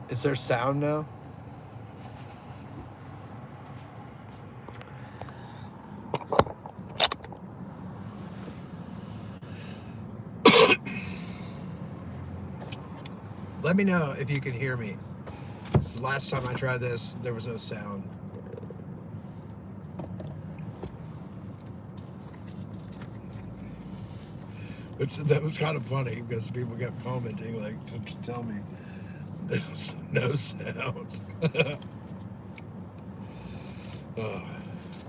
Is there sound now? Let me know if you can hear me. This is the last time I tried this, there was no sound. Which that was kind of funny because people kept commenting like to tell me there's no sound. Oh,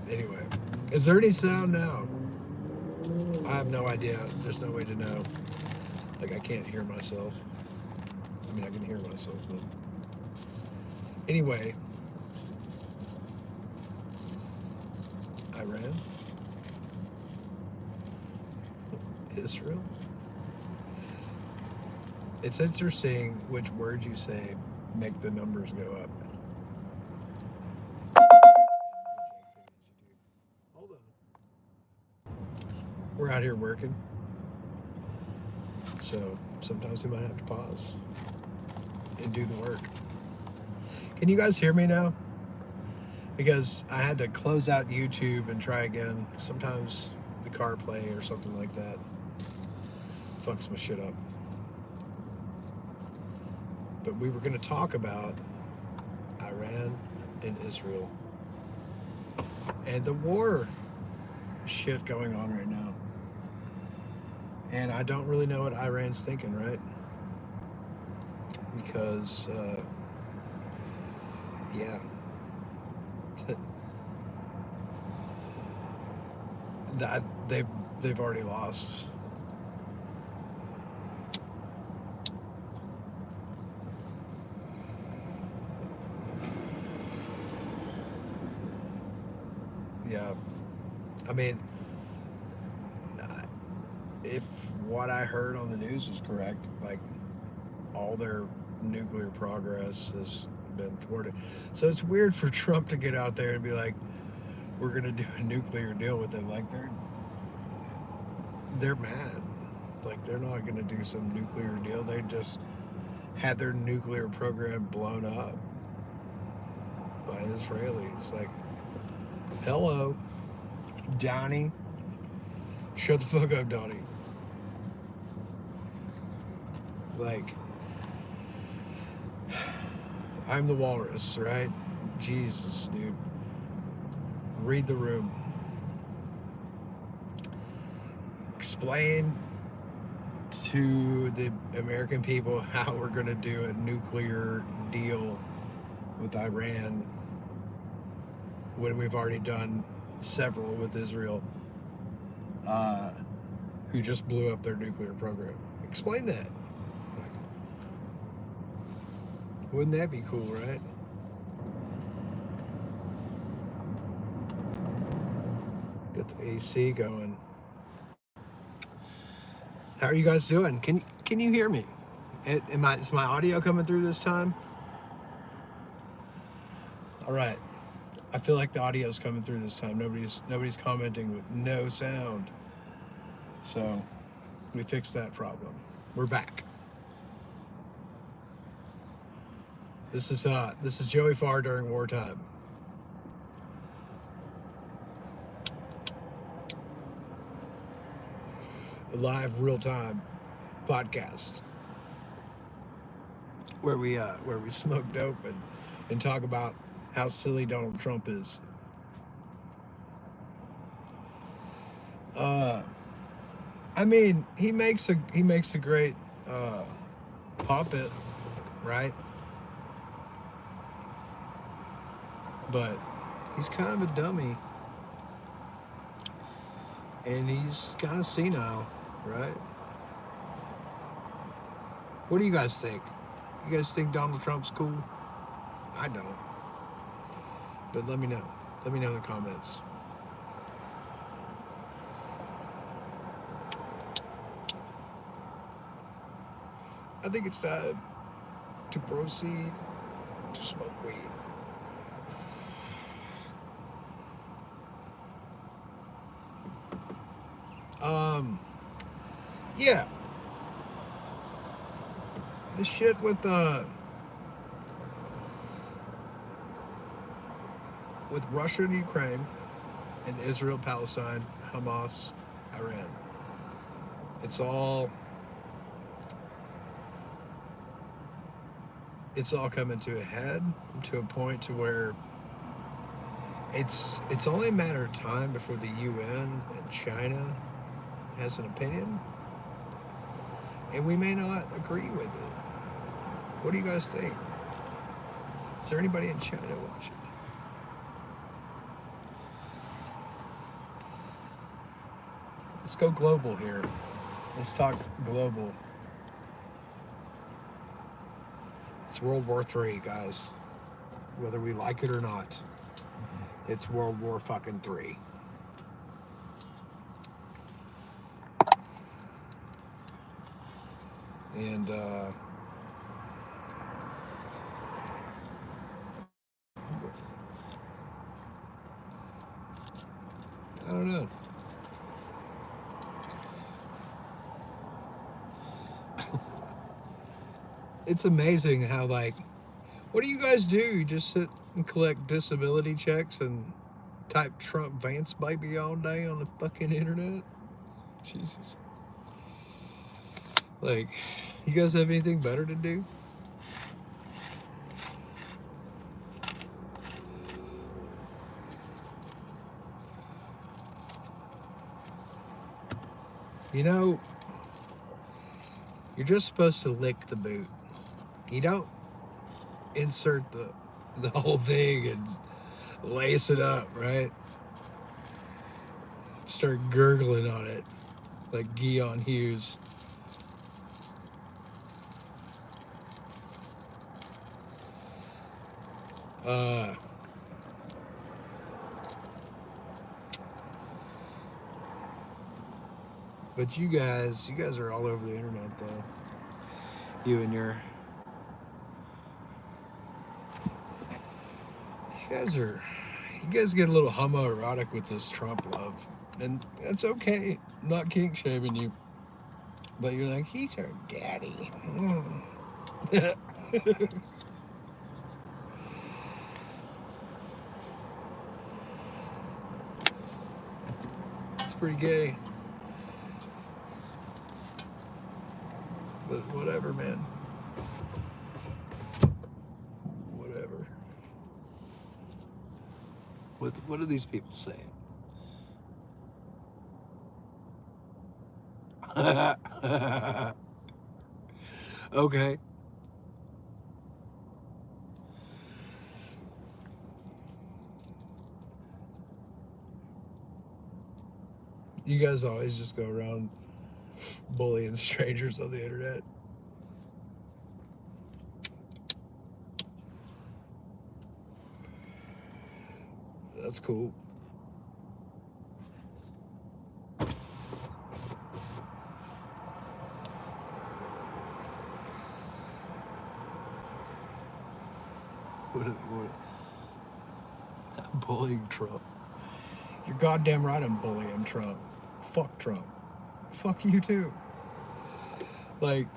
anyway, is there any sound now? I have no idea. There's no way to know. Like I can't hear myself. I mean, I can hear myself, but anyway, Iran, Israel. It's interesting which words you say make the numbers go up. Hold on. We're out here working, so sometimes we might have to pause and do the work. Can you guys hear me now? Because I had to close out YouTube and try again. Sometimes the CarPlay or something like that fucks my shit up. But we were going to talk about Iran and Israel and the war shit going on right now. And I don't really know what Iran's thinking, right? Because, yeah. that they've already lost. Yeah, I mean, if what I heard on the news was correct, like all their nuclear progress has been thwarted. So it's weird for Trump to get out there and be like, we're gonna do a nuclear deal with them. Like they're mad. Like they're not gonna do some nuclear deal. They just had their nuclear program blown up by Israelis. Like, hello, Donnie. Shut the fuck up, Donnie. Like, I'm the walrus, right? Jesus, dude. Read the room. Explain to the American people how we're going to do a nuclear deal with Iran when we've already done several with Israel, who just blew up their nuclear program. Explain that. Wouldn't that be cool, right? Get the AC going. How are you guys doing? Can you hear me? Is my audio coming through this time? All right. I feel like the audio's coming through this time. Nobody's commenting with no sound. So we fixed that problem. We're back. This is Joey Farr during wartime. A live, real-time podcast where we smoke dope and talk about how silly Donald Trump is. I mean, he makes a great puppet, right? But he's kind of a dummy, and he's kind of senile, right? What do you guys think? You guys think Donald Trump's cool? I don't. But let me know. Let me know in the comments. I think it's time to proceed to smoke weed. Yeah. This shit with with Russia and Ukraine, and Israel, Palestine, Hamas, Iran. It's all coming to a head, to a point to where it's only a matter of time before the UN and China has an opinion, and we may not agree with it. What do you guys think? Is there anybody in China watching? Let's go global here. Let's talk global. It's World War III, guys. Whether we like it or not, it's World War fucking III. And I don't know. It's amazing how, like, what do you guys do? You just sit and collect disability checks and type Trump Vance baby all day on the fucking internet? Jesus. Like, you guys have anything better to do? You know, you're just supposed to lick the boot. You don't insert the whole thing and lace it up, right? Start gurgling on it like Guion Hughes. But you guys are all over the internet, though. You guys get a little homoerotic with this Trump love, and that's okay. I'm not kink shaming you, but you're like, he's our daddy. It's pretty gay. But whatever, man. Whatever. What are these people saying? Okay. You guys always just go around bullying strangers on the internet. That's cool. What? I'm bullying Trump. You're goddamn right I'm bullying Trump. Fuck Trump. Fuck you too. Like,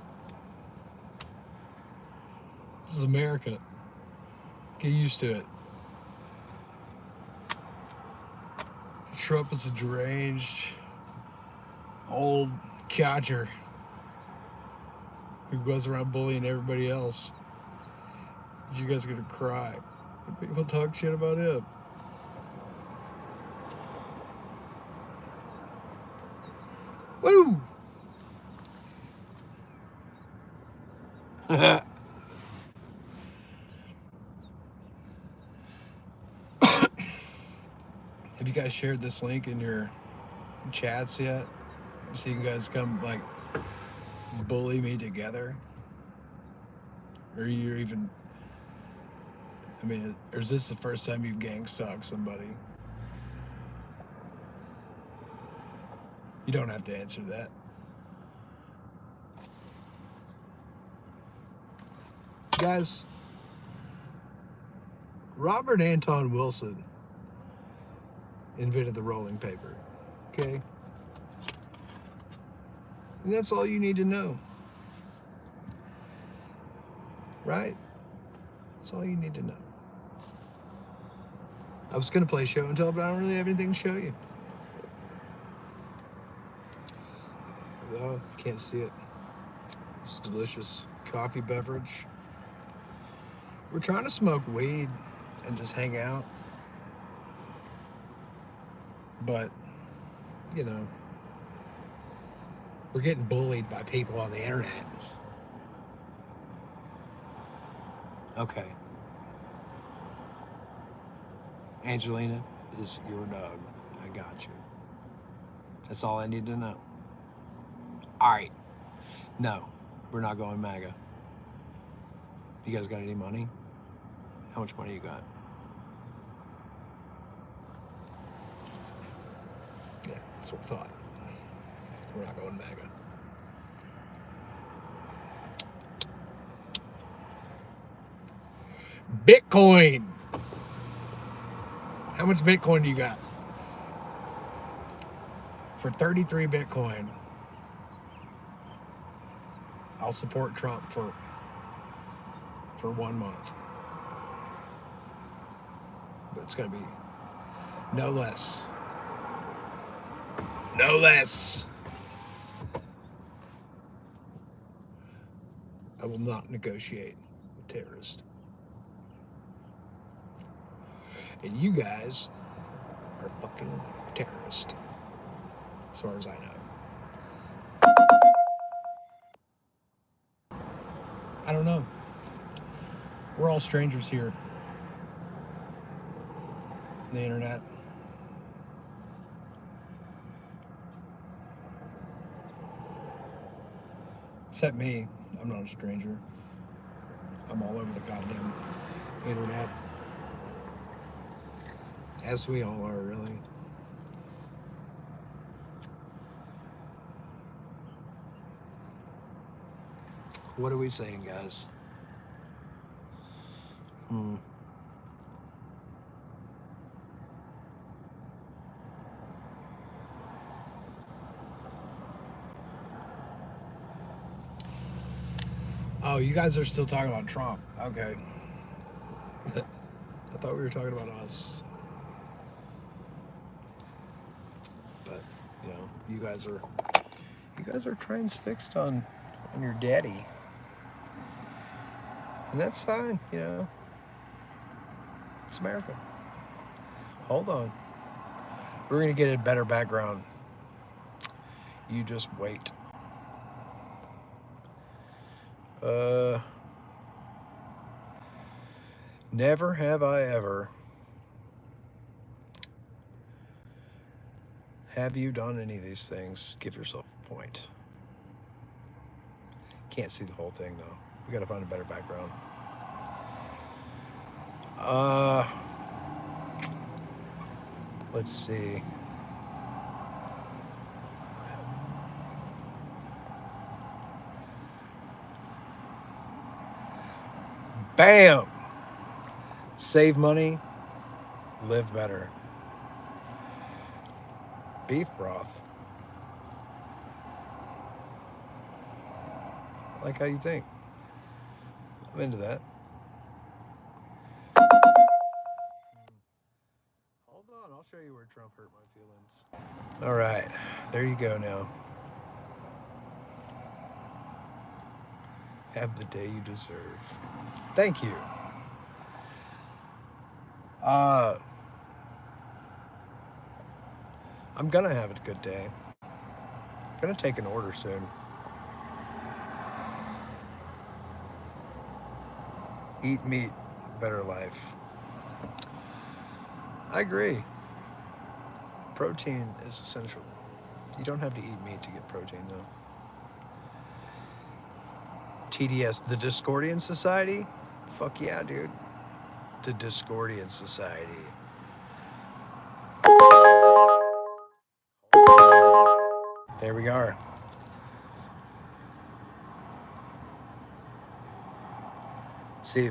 this is America. Get used to it. Trump is a deranged, old catcher who goes around bullying everybody else. You guys are gonna cry when people talk shit about him. Woo! Have you guys shared this link in your chats yet? So you guys come, like, bully me together? Or you're even... I mean, or is this the first time you've gang stalked somebody? You don't have to answer that. Guys, Robert Anton Wilson invented the rolling paper, okay? And that's all you need to know. Right? That's all you need to know. I was going to play show and tell, but I don't really have anything to show you. Oh, can't see it. It's delicious coffee beverage. We're trying to smoke weed and just hang out. But, you know, we're getting bullied by people on the internet. Okay. Angelina is your dog. I got you. That's all I need to know. All right. No, we're not going MAGA. You guys got any money? How much money you got? Yeah, that's what I thought. We're not going MAGA. Bitcoin. How much Bitcoin do you got? For 33 Bitcoin, I'll support Trump for 1 month. But it's going to be no less. No less. I will not negotiate with terrorists. And you guys are fucking terrorists, as far as I know. I don't know. We're all strangers here on the internet. Except me. I'm not a stranger. I'm all over the goddamn internet. As we all are, really. What are we saying, guys? Oh, you guys are still talking about Trump. Okay. I thought we were talking about us. But, you know, you guys are transfixed on your daddy. And that's fine, you know. It's America. Hold on. We're going to get a better background. You just wait. Never have I ever. Have you done any of these things? Give yourself a point. Can't see the whole thing, though. We got to find a better background. Let's see. Bam! Save money, live better. Beef broth. I like how you think. I'm into that. Hold on, I'll show you where Trump hurt my feelings. All right, there you go now. Have the day you deserve. Thank you. I'm gonna have a good day. I'm gonna take an order soon. Eat meat, better life. I agree. Protein is essential. You don't have to eat meat to get protein, though. TDS, the Discordian Society? Fuck yeah, dude. The Discordian Society. There we are. See,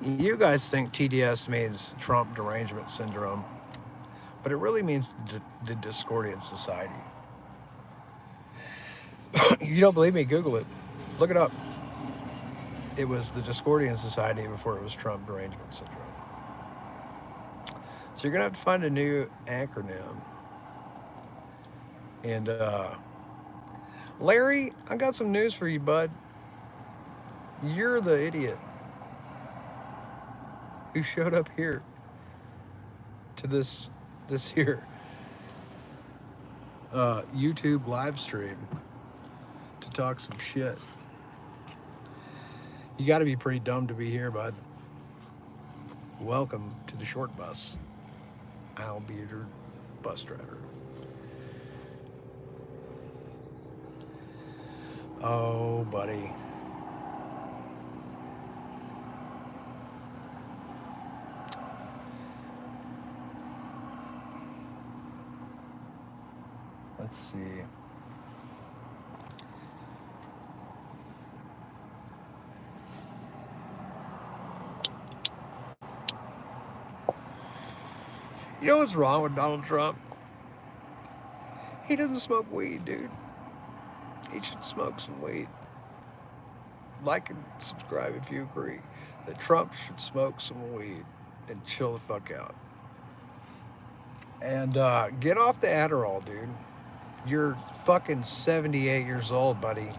you guys think TDS means Trump Derangement Syndrome, but it really means the Discordian Society. You don't believe me? Google it. Look it up. It was the Discordian Society before it was Trump Derangement Syndrome. So you're gonna have to find a new acronym. And Larry, I got some news for you, bud. You're the idiot who showed up here to this here YouTube live stream to talk some shit. You got to be pretty dumb to be here, bud. Welcome to the short bus. I'll be your bus driver. Oh, buddy. Let's see. You know what's wrong with Donald Trump? He doesn't smoke weed, dude. He should smoke some weed. Like and subscribe if you agree that Trump should smoke some weed and chill the fuck out. And get off the Adderall, dude. You're fucking 78 years old, buddy.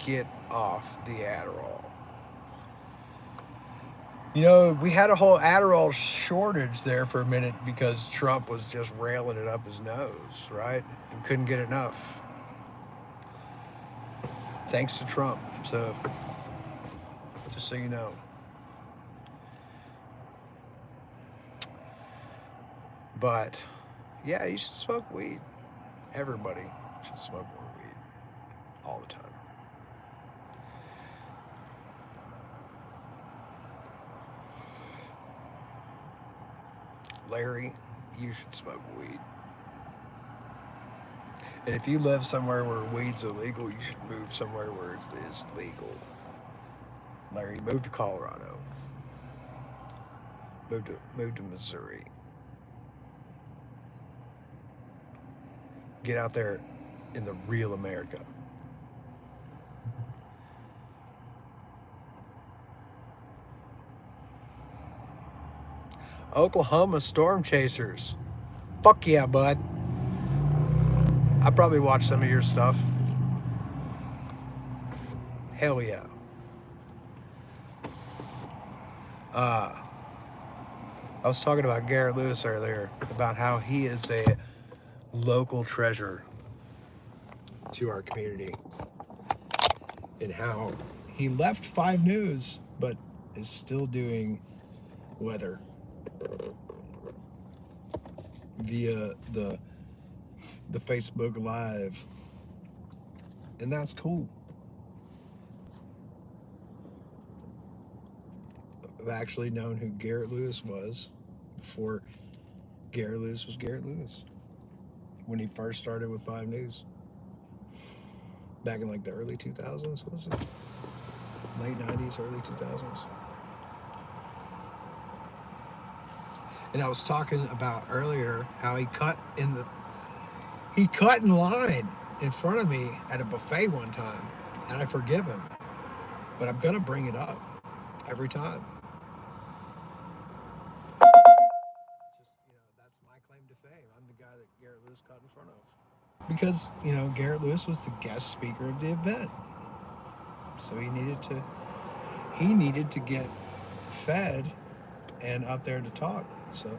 Get off the Adderall. You know, we had a whole Adderall shortage there for a minute because Trump was just railing it up his nose, right? We couldn't get enough. Thanks to Trump. So, just so you know. But, yeah, you should smoke weed. Everybody should smoke more weed all the time. Larry, you should smoke weed. And if you live somewhere where weed's illegal, you should move somewhere where it is legal. Larry, move to Colorado. Move to Missouri. Get out there in the real America. Oklahoma storm chasers. Fuck yeah, bud. I probably watched some of your stuff. Hell yeah. I was talking about Garrett Lewis earlier, about how he is a local treasure to our community, and how he left 5 News but is still doing weather via the Facebook Live, and that's cool. I've actually known who Garrett Lewis was before Garrett Lewis was Garrett Lewis, when he first started with 5 News back in like the early 2000s, was it? Late 90s, early 2000s. And I was talking about earlier how he cut in line in front of me at a buffet one time, and I forgive him, but I'm gonna bring it up every time. Just, that's my claim to fame. I'm the guy that Garrett Lewis cut in front of, because Garrett Lewis was the guest speaker of the event, so he needed to get fed and up there to talk. So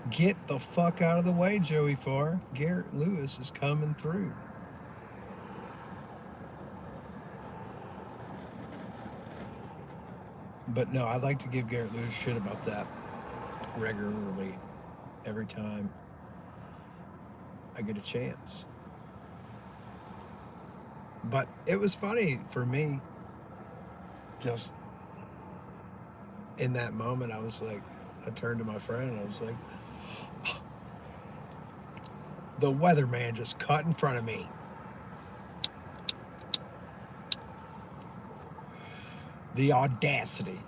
get the fuck out of the way, Joey Farr. Garrett Lewis is coming through. But no, I'd like to give Garrett Lewis shit about that regularly, every time I get a chance. But it was funny for me, just in that moment. I turned to my friend and I was like, the weatherman just cut in front of me. The audacity.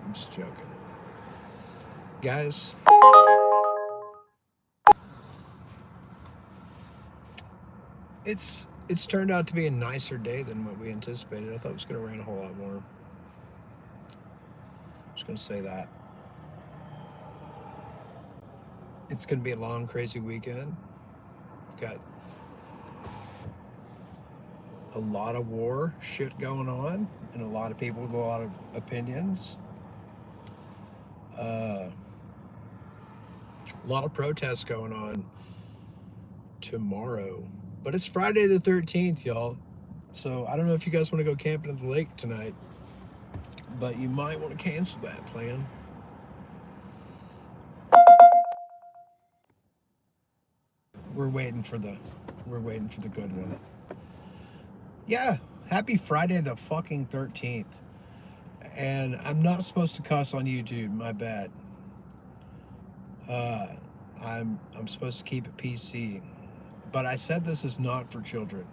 I'm just joking. Guys, it's turned out to be a nicer day than what we anticipated. I thought it was going to rain a whole lot more. just going to say that. It's going to be a long, crazy weekend. We've got a lot of war shit going on, and a lot of people with a lot of opinions. A lot of protests going on tomorrow. But it's Friday the 13th, y'all. So I don't know if you guys want to go camping at the lake tonight, but you might want to cancel that plan. We're waiting for the good one. Yeah, happy Friday the fucking 13th. And I'm not supposed to cuss on YouTube, my bad. I'm supposed to keep it PC. But I said this is not for children.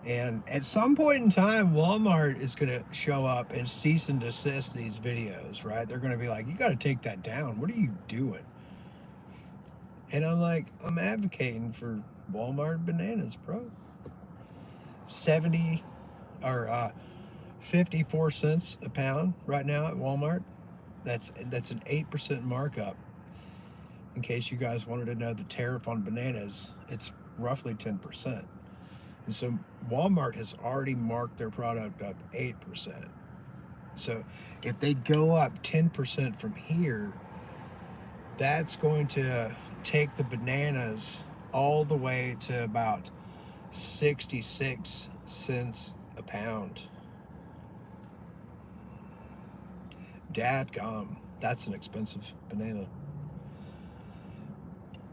And at some point in time, Walmart is going to show up and cease and desist these videos, right? They're going to be like, you got to take that down. What are you doing? And I'm like, I'm advocating for Walmart bananas, bro. 54 cents a pound right now at Walmart. That's an 8% markup. In case you guys wanted to know the tariff on bananas, it's roughly 10%. And so Walmart has already marked their product up 8%. So if they go up 10% from here, that's going to take the bananas all the way to about 66 cents a pound. Dadgum, that's an expensive banana.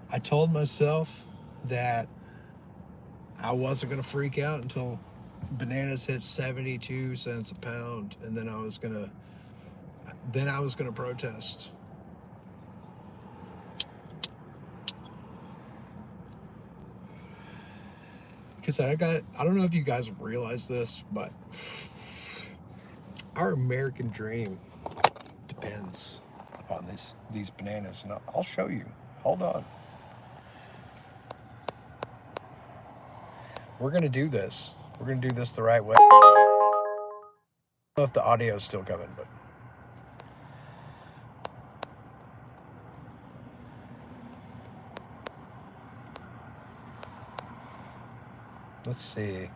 I told myself that I wasn't going to freak out until bananas hit 72 cents a pound, and then I was going to protest. Because I don't know if you guys realize this, but our American dream depends upon these bananas, and I'll show you. Hold on. We're going to do this. We're going to do this the right way. I don't know if the audio is still coming, but let's see.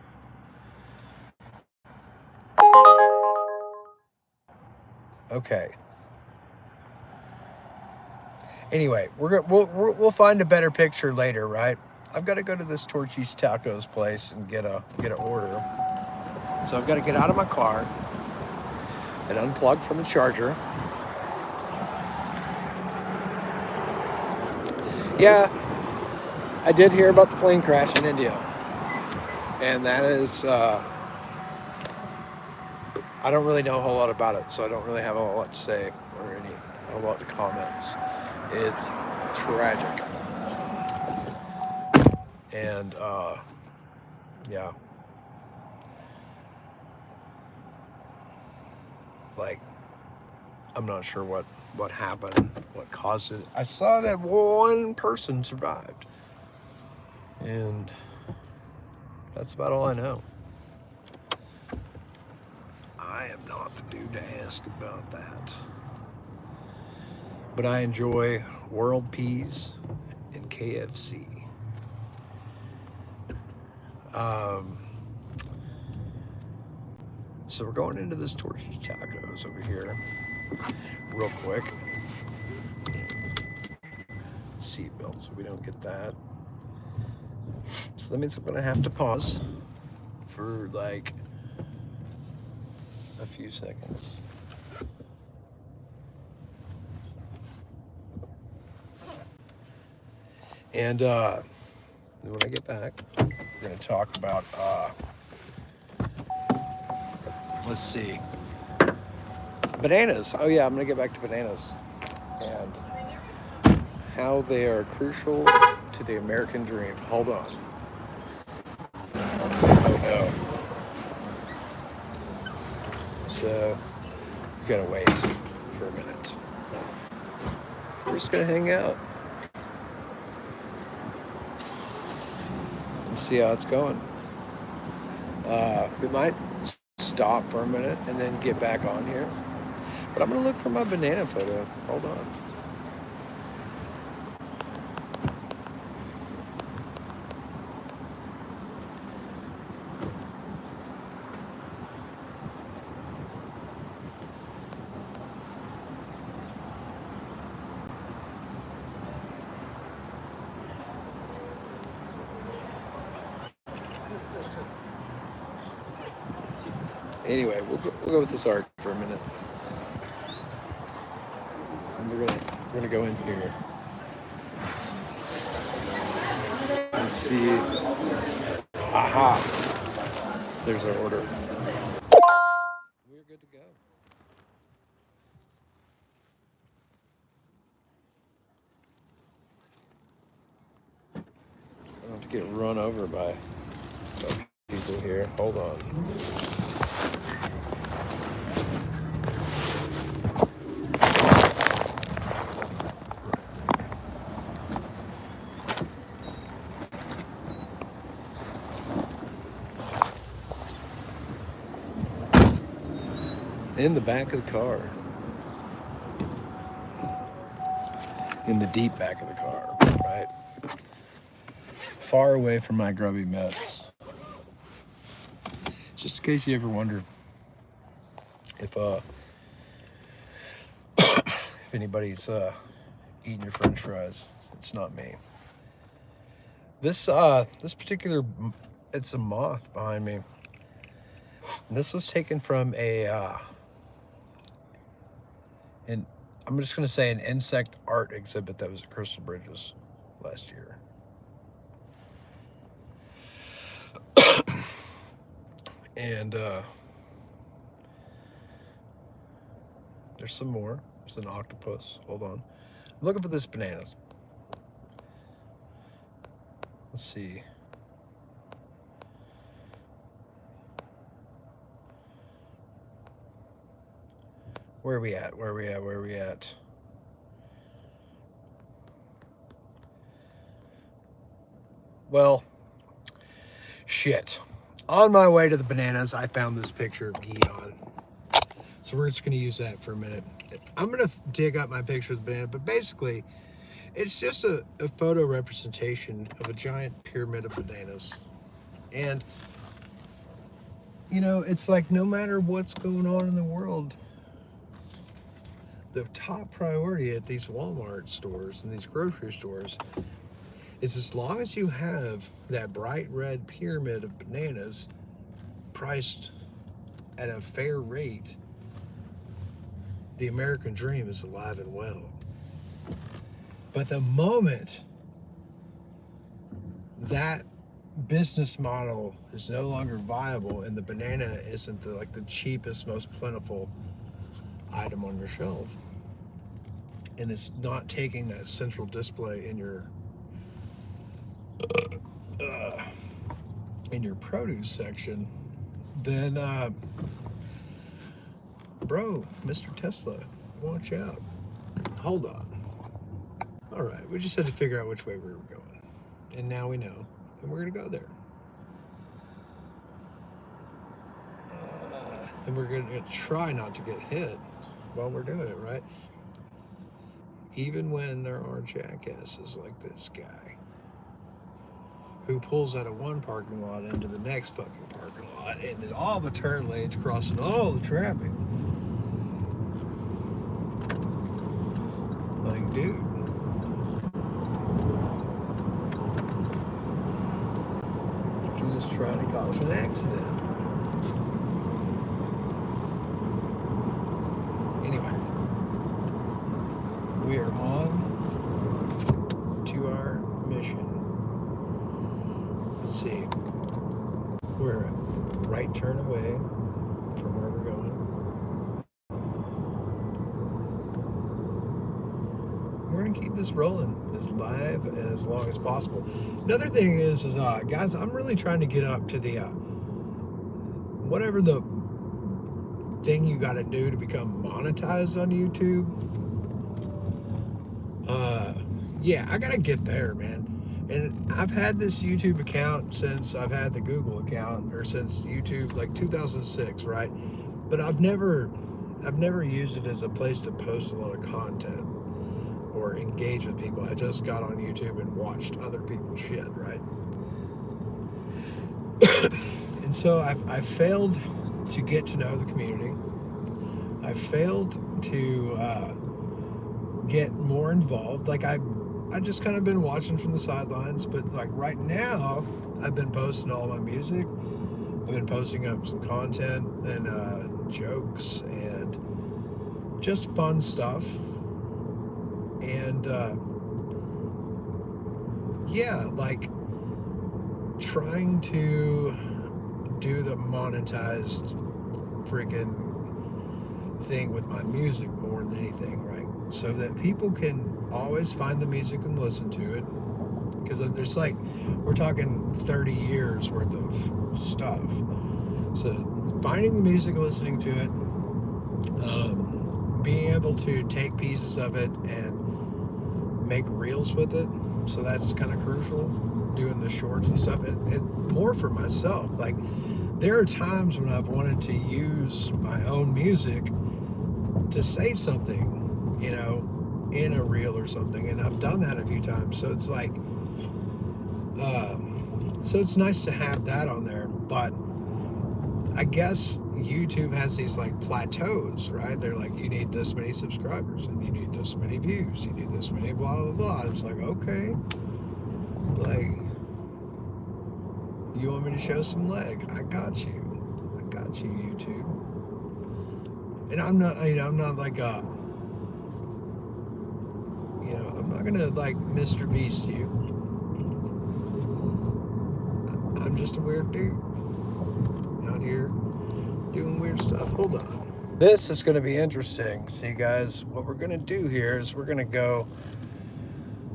Okay. Anyway, we'll find a better picture later, right? I've got to go to this Torchy's Tacos place and get a order. So I've got to get out of my car and unplug from the charger. Yeah, I did hear about the plane crash in India. And that is, I don't really know a whole lot about it, so I don't really have a lot to say or a lot of comments. It's tragic. And, yeah. Like, I'm not sure what happened, what caused it. I saw that one person survived. And that's about all I know. I am not the dude to ask about that. But I enjoy World Peas and KFC. So we're going into this Torchy's Tacos over here real quick. Seatbelt, so we don't get that. So that means I'm gonna have to pause for like a few seconds. And when I get back, we're gonna talk about let's see, bananas. Oh yeah, I'm gonna get back to bananas and how they are crucial to the American dream. Hold on. Oh no. So we gotta wait for a minute. We're just gonna hang out and see how it's going. We might stop for a minute and then get back on here. But I'm gonna look for my banana photo. Hold on. Anyway, we'll go with this art for a minute. And we're gonna go in here. Let's see. Aha! There's our order. We're good to go. I don't have to get run over by people here. Hold on. In the back of the car. In the deep back of the car, right? Far away from my grubby Mets. Just in case you ever wonder if if anybody's eating your French fries, it's not me. This particular, it's a moth behind me. And this was taken from and I'm just going to say an insect art exhibit that was at Crystal Bridges last year. And there's some more. There's an octopus. Hold on. I'm looking for this bananas. Let's see. Where are we at? Where are we at? Well, shit. On my way to the bananas, I found this picture of Guion. So we're just going to use that for a minute. I'm going to dig up my picture of the banana, but basically, it's just a photo representation of a giant pyramid of bananas. And, you know, it's like no matter what's going on in the world, the top priority at these Walmart stores and these grocery stores is as long as you have that bright red pyramid of bananas priced at a fair rate, the American dream is alive and well. But the moment that business model is no longer viable and the banana isn't the cheapest, most plentiful item on your shelf, and it's not taking that central display in your produce section, then bro, Mr. Tesla, watch out. Hold on. All right, we just had to figure out which way we were going, and now we know, and we're gonna go there. And we're gonna try not to get hit while we're doing it, right? Even when there are jackasses like this guy who pulls out of one parking lot into the next fucking parking lot, and then all the turn lanes crossing all the traffic. Like, dude. You're just trying to cause an accident. Anyway, we are on to our mission. Let's see. We're a right turn away from where we're going. We're gonna keep this rolling as live and as long as possible. Another thing is guys, I'm really trying to get up to the whatever the thing you got to do to become monetized on YouTube. Yeah, I gotta get there, man. And I've had this YouTube account since I've had the Google account, or since YouTube, like 2006, right? But I've never I've never used it as a place to post a lot of content or engage with people. I just got on YouTube and watched other people's shit, right? And so I failed to get to know the community. I failed to get more involved. Like I just kind of been watching from the sidelines, but like right now, I've been posting all my music. I've been posting up some content and jokes and just fun stuff. And yeah, like trying to do the monetized freaking thing with my music more than anything, right? So that people can always find the music and listen to it. Because there's like, we're talking 30 years worth of stuff. So finding the music and listening to it, being able to take pieces of it and make reels with it. So that's kind of crucial, doing the shorts and stuff. It more for myself. Like, there are times when I've wanted to use my own music to say something, you know, in a reel or something, and I've done that a few times. So it's like, so it's nice to have that on there. But I guess YouTube has these like plateaus, right? They're like, you need this many subscribers, and you need this many views, you need this many blah blah blah. It's like, okay, like, you want me to show some leg? I got you, YouTube. And I'm not, you know, I'm not like a, you know, I'm not gonna like Mr. Beast you. I'm just a weird dude out here doing weird stuff. Hold on. This is gonna be interesting. See, guys, what we're gonna do here is we're gonna go,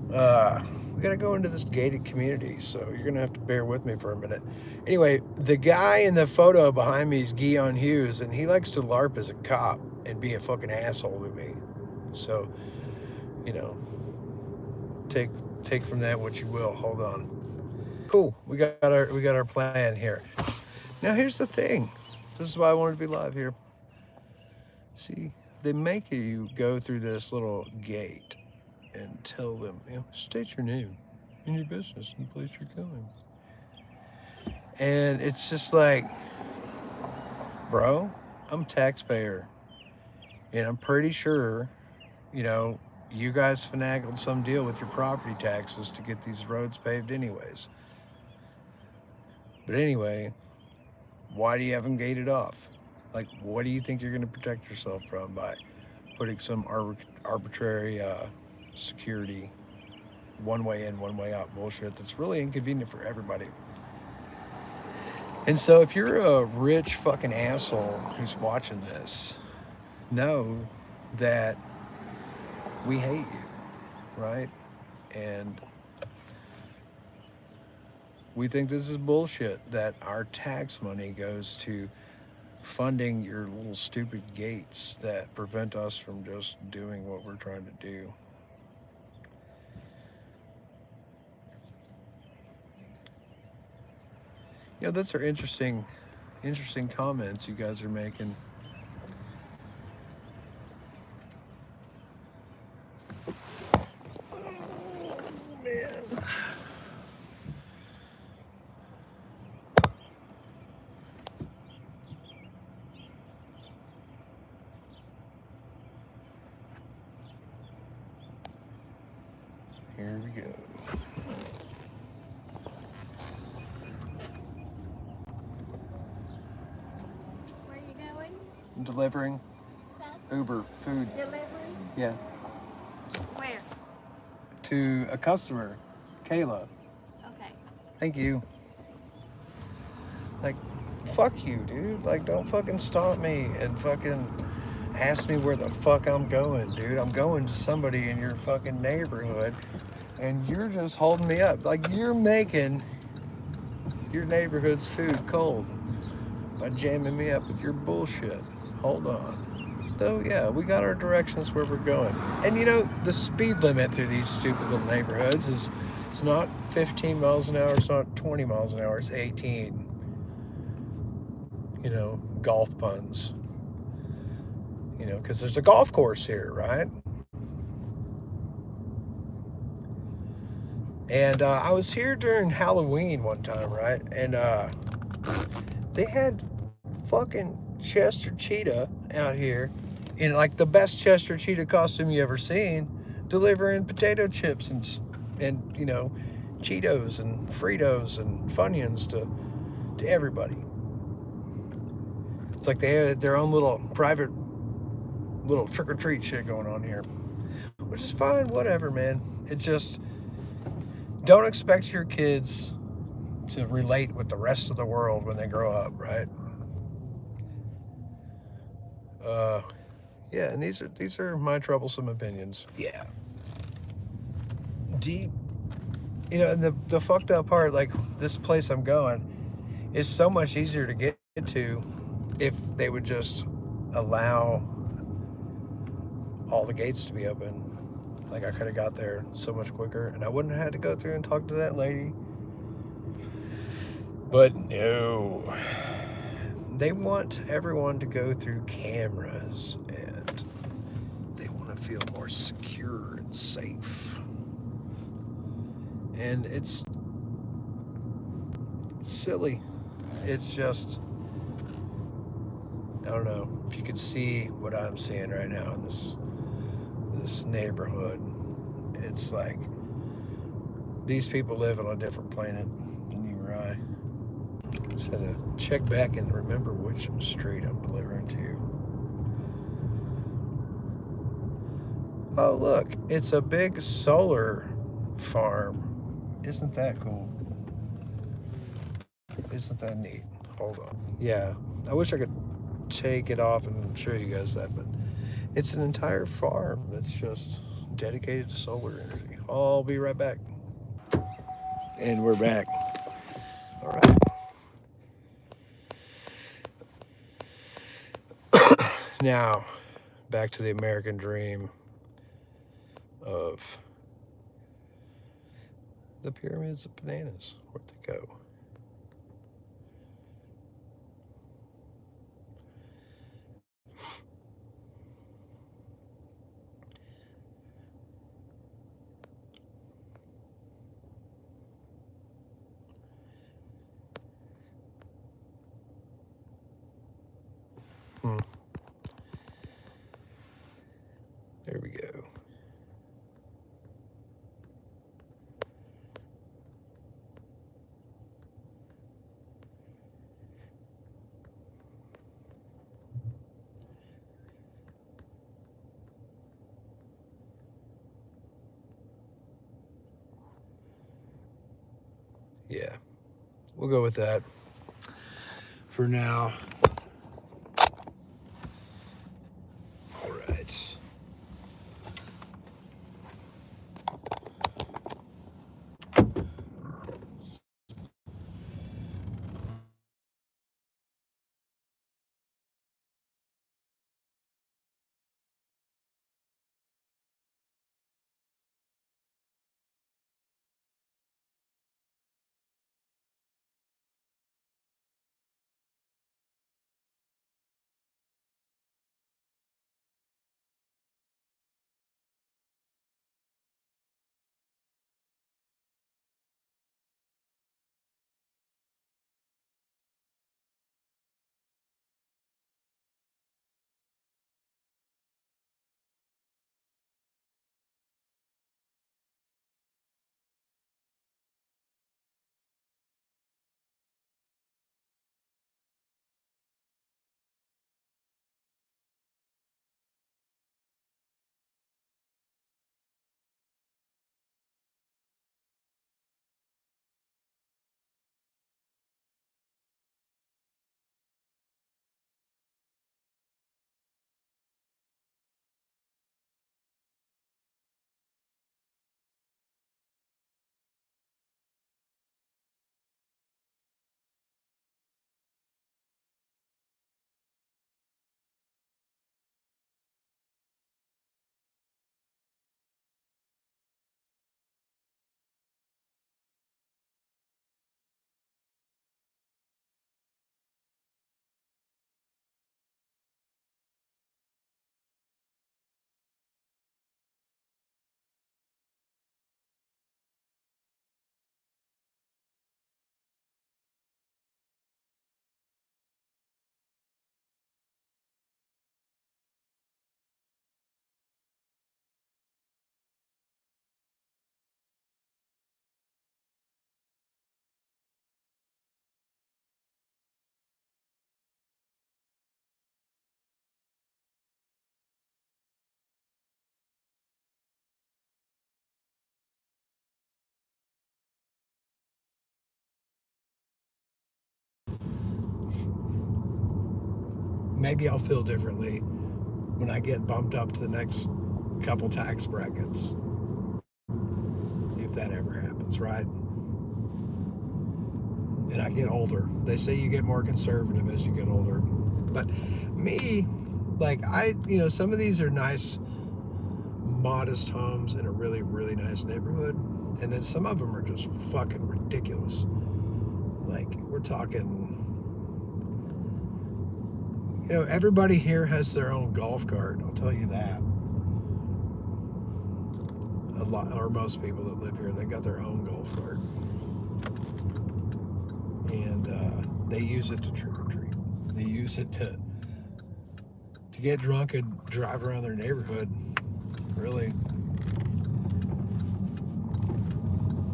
we gotta go into this gated community, so you're gonna have to bear with me for a minute. Anyway, the guy in the photo behind me is Guion Hughes, and he likes to LARP as a cop and be a fucking asshole to me. So, you know, take from that what you will. Hold on. Cool. We got our plan here. Now here's the thing. This is why I wanted to be live here. See, they make you go through this little gate and tell them, you know, state your name and your business and the place you're going. And it's just like, bro, I'm a taxpayer, and I'm pretty sure, you know, you guys finagled some deal with your property taxes to get these roads paved anyways. But anyway, why do you have them gated off? Like, what do you think you're going to protect yourself from by putting some arbitrary security, one way in, one way out bullshit that's really inconvenient for everybody? And so if you're a rich fucking asshole who's watching this, know that we hate you, right? And we think this is bullshit, that our tax money goes to funding your little stupid gates that prevent us from just doing what we're trying to do. You know, those are interesting comments you guys are making. Here we go. Where are you going? I'm delivering Uber food. Delivery? Yeah. Where? To a customer, Kayla. Okay. Thank you. Like, fuck you, dude. Like, don't fucking stop me and fucking ask me where the fuck I'm going, dude. I'm going to somebody in your fucking neighborhood, and you're just holding me up. Like, you're making your neighborhood's food cold by jamming me up with your bullshit. Hold on. Though, yeah, we got our directions where we're going. And, you know, the speed limit through these stupid little neighborhoods is, it's not 15 miles an hour, it's not 20 miles an hour, it's 18. You know, golf puns. because there's a golf course here, right? And I was here during Halloween one time, right? And they had fucking Chester Cheetah out here in like the best Chester Cheetah costume you ever seen, delivering potato chips and Cheetos and Fritos and Funyuns to everybody. It's like they had their own little private little trick or treat shit going on here, which is fine. Whatever, man. It just don't expect your kids to relate with the rest of the world when they grow up, right? Yeah, and these are my troublesome opinions. Yeah. Deep. And the fucked up part, like this place I'm going, is so much easier to get to if they would just allow all the gates to be open. Like I could have got there so much quicker, and I wouldn't have had to go through and talk to that lady. But no. They want everyone to go through cameras, and they want to feel more secure and safe. And it's silly. It's just, I don't know if you could see what I'm seeing right now in this neighborhood. It's like these people live on a different planet than you or I. Just had to check back and remember which street I'm delivering to. Oh, look, it's a big solar farm. Isn't that cool? Isn't that neat? Hold on. Yeah, I wish I could take it off and show you guys that, but it's an entire farm that's just dedicated to solar energy. I'll be right back. And we're back. All right. Now, back to the American dream of the pyramids of bananas. Where'd they go? There we go. Yeah, we'll go with that for now. All right. maybe I'll feel differently when I get bumped up to the next couple tax brackets. If that ever happens, right? And I get older. They say you get more conservative as you get older. But me, like some of these are nice, modest homes in a really, really nice neighborhood. And then some of them are just fucking ridiculous. Like, we're talking, everybody here has their own golf cart. I'll tell you that. A lot, or most people that live here, they got their own golf cart. And they use it to trick or treat. They use it to get drunk and drive around their neighborhood, really,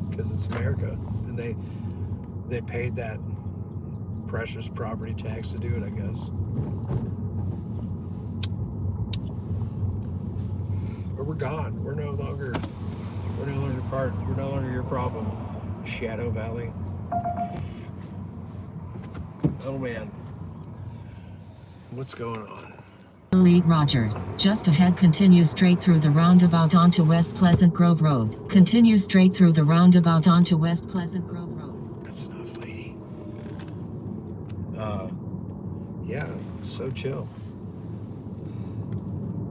because it's America, and they paid that precious property tax to do it, I guess. But we're gone. We're no longer your problem, Shadow Valley. Oh man, what's going on? Lee Rogers, just ahead, continue straight through the roundabout onto West Pleasant Grove Road. Continue straight through the roundabout onto West Pleasant Grove Road. That's enough, lady. Yeah, So Chill.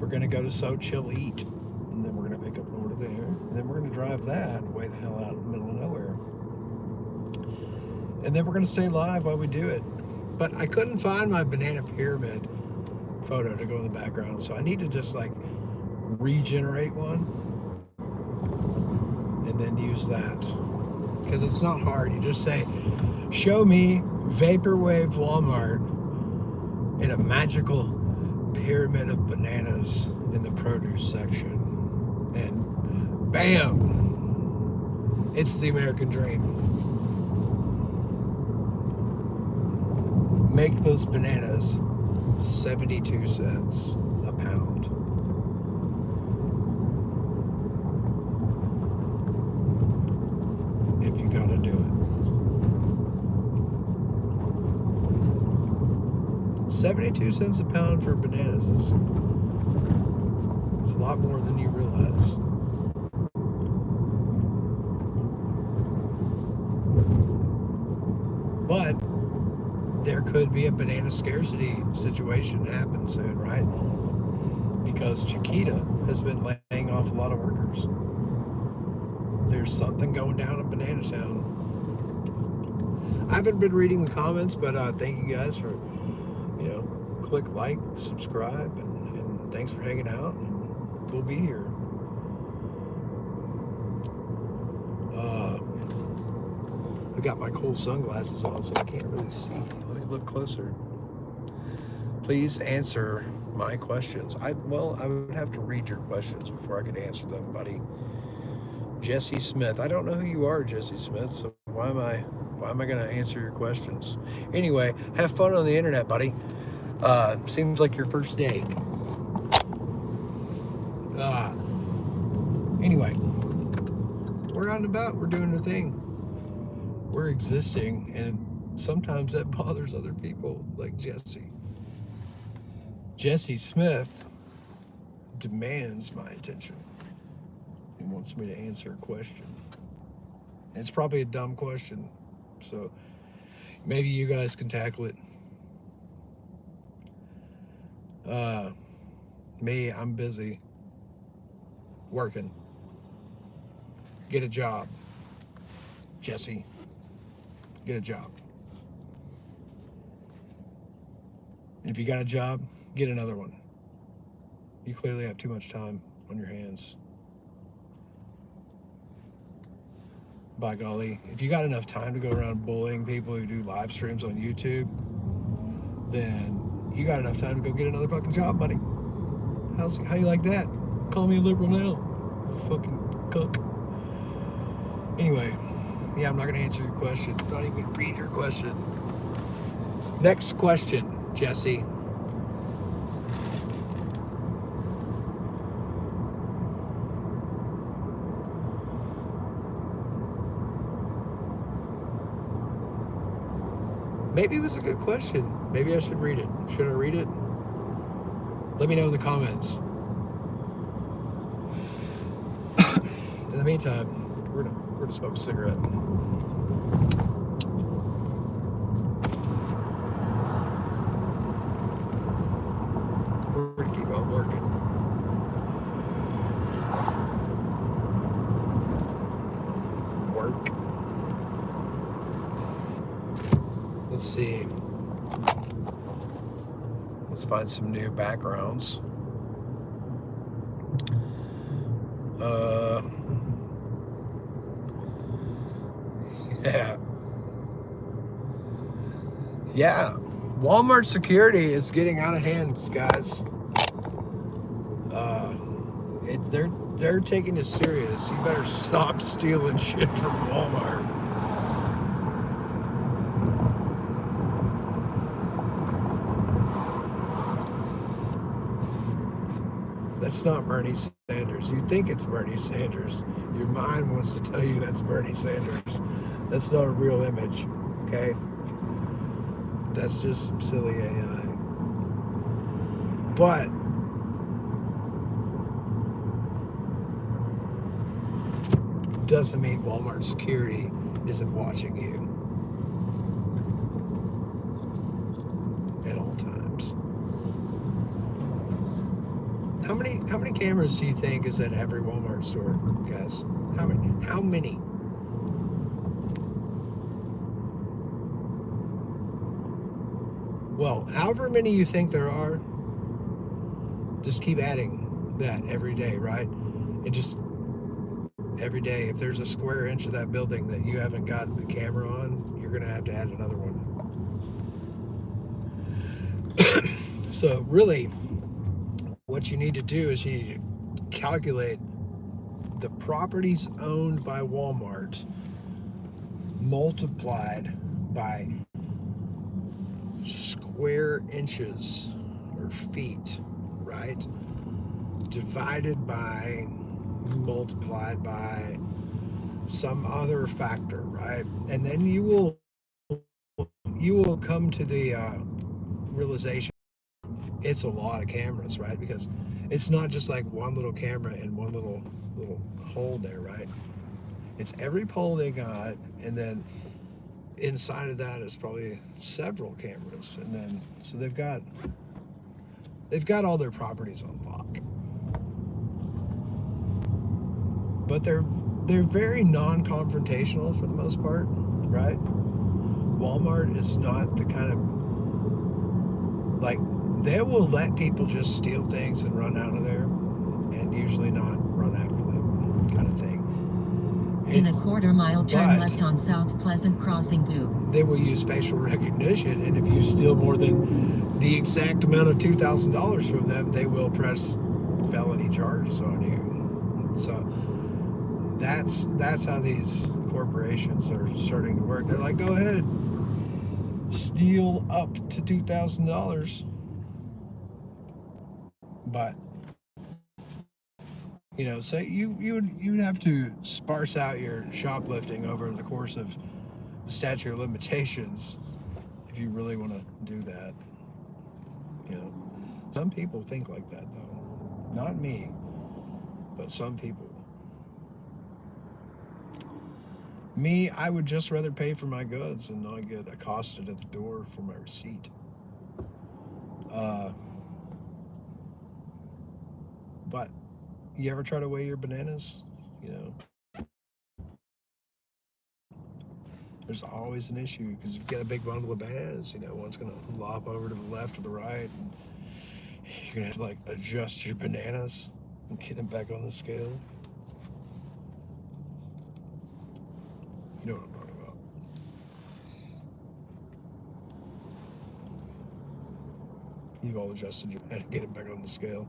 We're gonna go to So Chill eat, and then we're gonna pick up an order there, and then we're gonna drive that way the hell out in the middle of nowhere. And then we're gonna stay live while we do it. But I couldn't find my banana pyramid photo to go in the background, so I need to just like regenerate one and then use that, because it's not hard. You just say, show me Vaporwave Walmart in a magical pyramid of bananas in the produce section, and bam, it's the American dream. Make those bananas 72 cents a pound. If you gotta do it. 72 cents a pound for bananas is a lot more than you realize. But there could be a banana scarcity situation happen soon, right? Because Chiquita has been laying off a lot of workers. There's something going down in Banana Town. I haven't been reading the comments, but thank you guys for, click like, subscribe, and thanks for hanging out, and we'll be here. I got my cool sunglasses on, so I can't really see. Let me look closer. Please answer my questions. I would have to read your questions before I could answer them, buddy. Jesse Smith. I don't know who you are, Jesse Smith, so why am I going to answer your questions? Anyway, have fun on the internet, buddy. Seems like your first day. Anyway, we're out and about. We're doing the thing. We're existing, and sometimes that bothers other people, like Jesse. Jesse Smith demands my attention and wants me to answer a question. And it's probably a dumb question, so maybe you guys can tackle it. Me, I'm busy working. Get a job. Jesse, get a job. And if you got a job, get another one. You clearly have too much time on your hands. By golly, if you got enough time to go around bullying people who do live streams on YouTube, then you got enough time to go get another fucking job, buddy. How you like that? Call me a liberal now, you fucking cook. Anyway, yeah, I'm not gonna answer your question. I'm not even gonna read your question. Next question, Jesse. Maybe it was a good question. Maybe I should read it. Should I read it? Let me know in the comments. In the meantime, we're gonna smoke a cigarette. We're gonna keep on working. Work. Let's see. Let's find some new backgrounds. Yeah. Walmart security is getting out of hands, guys. They're taking it serious. You better stop stealing shit from Walmart. That's not Bernie Sanders. You think it's Bernie Sanders. Your mind wants to tell you that's Bernie Sanders. That's not a real image, okay? That's just some silly AI. But doesn't mean Walmart security isn't watching you at all times. How many cameras do you think is at every Walmart store, guys? How many? Well, however many you think there are, just keep adding that every day, right? And just every day, if there's a square inch of that building that you haven't got the camera on, you're going to have to add another one. So really, what you need to do is you need to calculate the properties owned by Walmart multiplied by square inches or feet, right? Divided by, multiplied by some other factor, right? And then you will come to the realization it's a lot of cameras, right? Because it's not just like one little camera in one little hole there, right? It's every pole they got, and then inside of that is probably several cameras, and then so they've got all their properties on lock. But they're very non-confrontational for the most part, right? Walmart is not the kind of, like, they will let people just steal things and run out of there, and usually not run after them, kind of thing. In a quarter-mile turn left on South Pleasant Crossing Boo. They will use facial recognition, and if you steal more than the exact amount of $2,000 from them, they will press felony charges on you. So that's how these corporations are starting to work. They're like, go ahead, steal up to $2,000, but you know, so you would have to sparse out your shoplifting over the course of the statute of limitations if you really want to do that. You know, some people think like that though, not me, but some people. Me, I would just rather pay for my goods and not get accosted at the door for my receipt. But you ever try to weigh your bananas? You know, there's always an issue because you've got a big bundle of bananas. You know, one's going to lop over to the left or the right, and you're going to have to like adjust your bananas and get them back on the scale. You know what I'm talking about. You've all adjusted your head to get them back on the scale.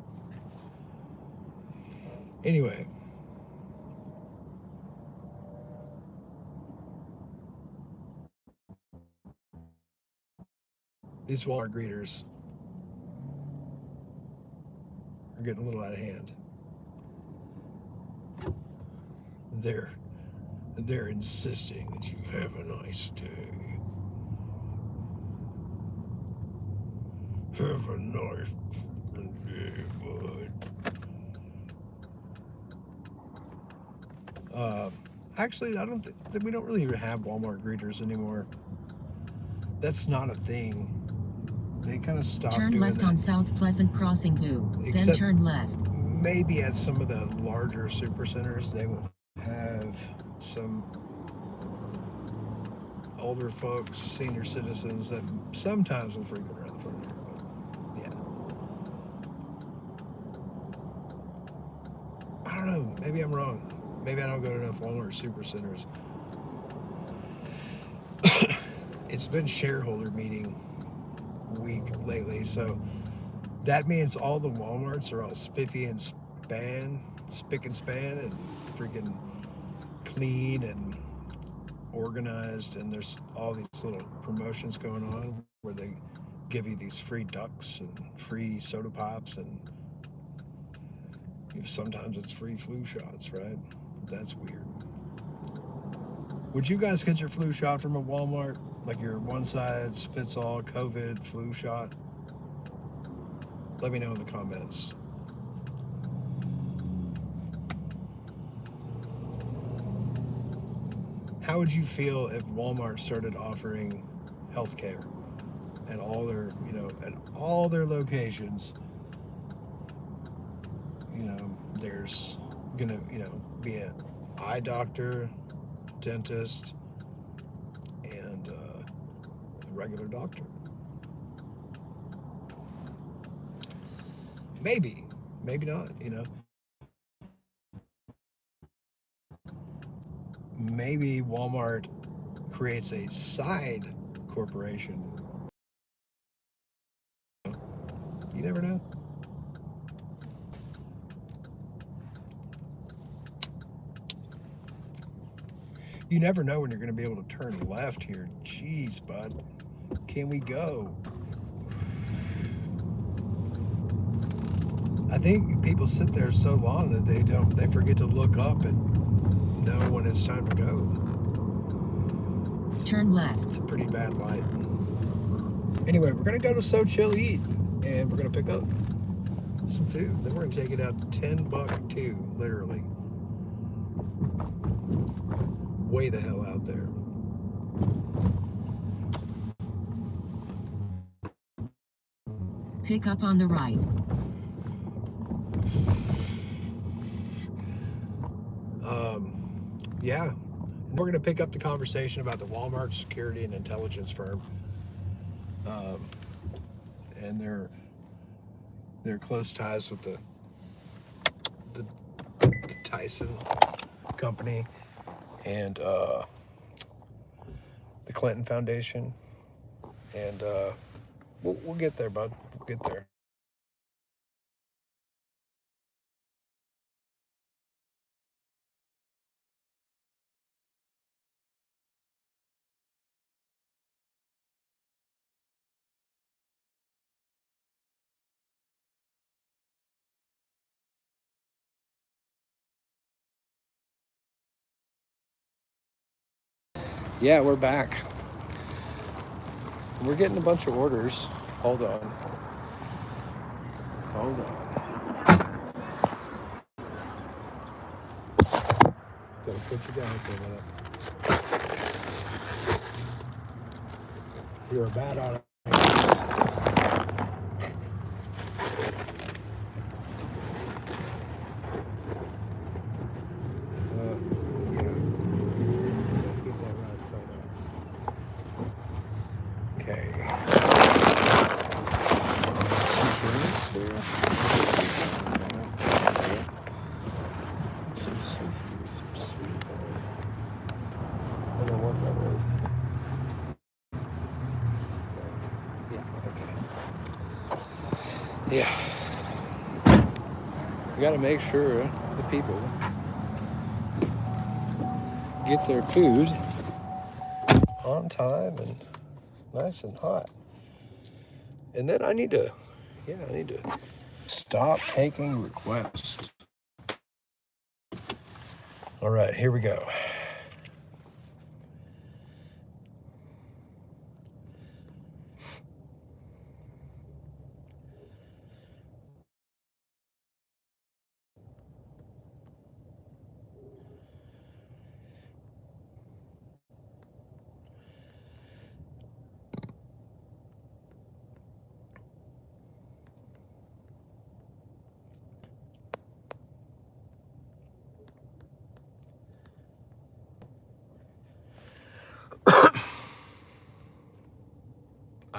Anyway, these Walmart greeters are getting a little out of hand. They're insisting that you have a nice day. Have a nice Actually, I don't think we don't really have Walmart greeters anymore. That's not a thing. They kind of stopped Turn doing left that. on South Pleasant Crossing Blue, then Except turn left. maybe at some of the larger super centers, they will have some older folks, senior citizens that sometimes will frequent around the front there. But yeah, I don't know. Maybe I'm wrong. Maybe I don't go to enough Walmart super centers. It's been shareholder meeting week lately, so that means all the Walmarts are all spiffy and spick and span, and freaking clean and organized. And there's all these little promotions going on where they give you these free ducks and free soda pops, and sometimes it's free flu shots, right? That's weird. Would you guys get your flu shot from a Walmart? Like your one size fits all COVID flu shot? Let me know in the comments. How would you feel if Walmart started offering healthcare at all their, at all their locations? There's gonna, be an eye doctor, dentist, and a regular doctor. Maybe not. Maybe Walmart creates a side corporation. You never know. You never know when you're going to be able to turn left here. Jeez, bud. Can we go? I think people sit there so long that they forget to look up and know when it's time to go. Turn left. It's a pretty bad light. Anyway, we're going to go to So Chill Eat, and we're going to pick up some food. Then we're going to take it out to $10 too, literally. Way the hell out there. Pick up on the right. Yeah. We're going to pick up the conversation about the Walmart security and intelligence firm, and their close ties with the Tyson company and the Clinton Foundation, and we'll get there, bud. We'll get there. Yeah, we're back. We're getting a bunch of orders. Hold on. Gotta put you down for a minute. You're a bad audience. Get that right side up. Okay. Some drinks there. I don't know what that is. Yeah, okay. Yeah. You gotta make sure the people get their food on time and nice and hot. And then I need to stop taking requests. All right, here we go.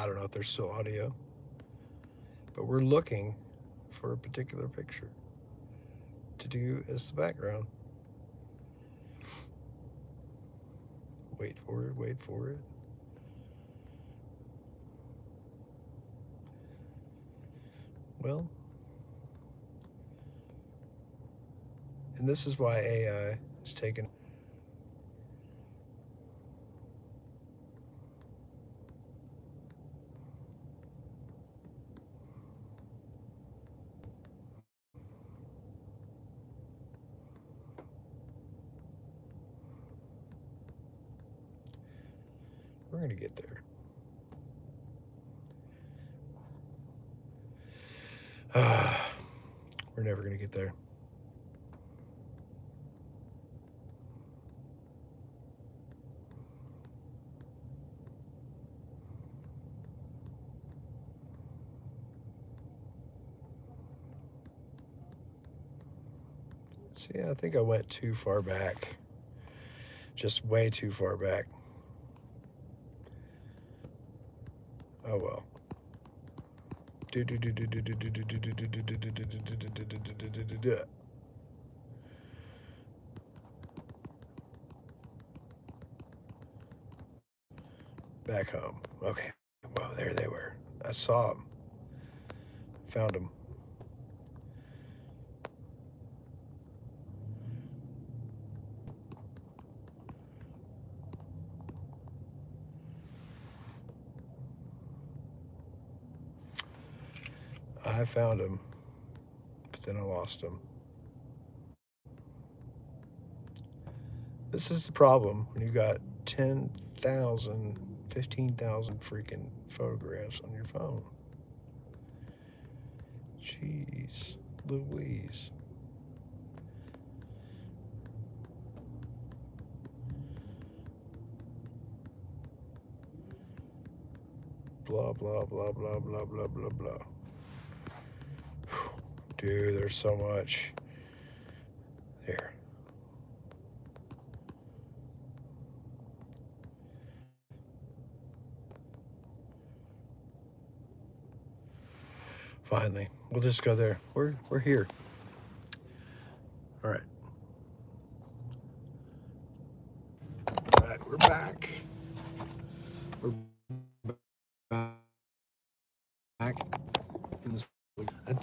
I don't know if there's still audio, but we're looking for a particular picture to do as the background. Wait for it, wait for it. Well, and this is why AI is taking. We're going to get there. We're never going to get there. See, I think I went too far back. Just way too far back. Oh well. Back home. Okay. Well, there they were. I saw them. Found them. I found him, but then I lost him. This is the problem when you got 10,000, 15,000 freaking photographs on your phone. Jeez Louise. Blah, blah, blah, blah, blah, blah, blah, blah. Dude, there's so much. There. Finally, we'll just go there. We're here. All right. All right, we're back. We're back in this.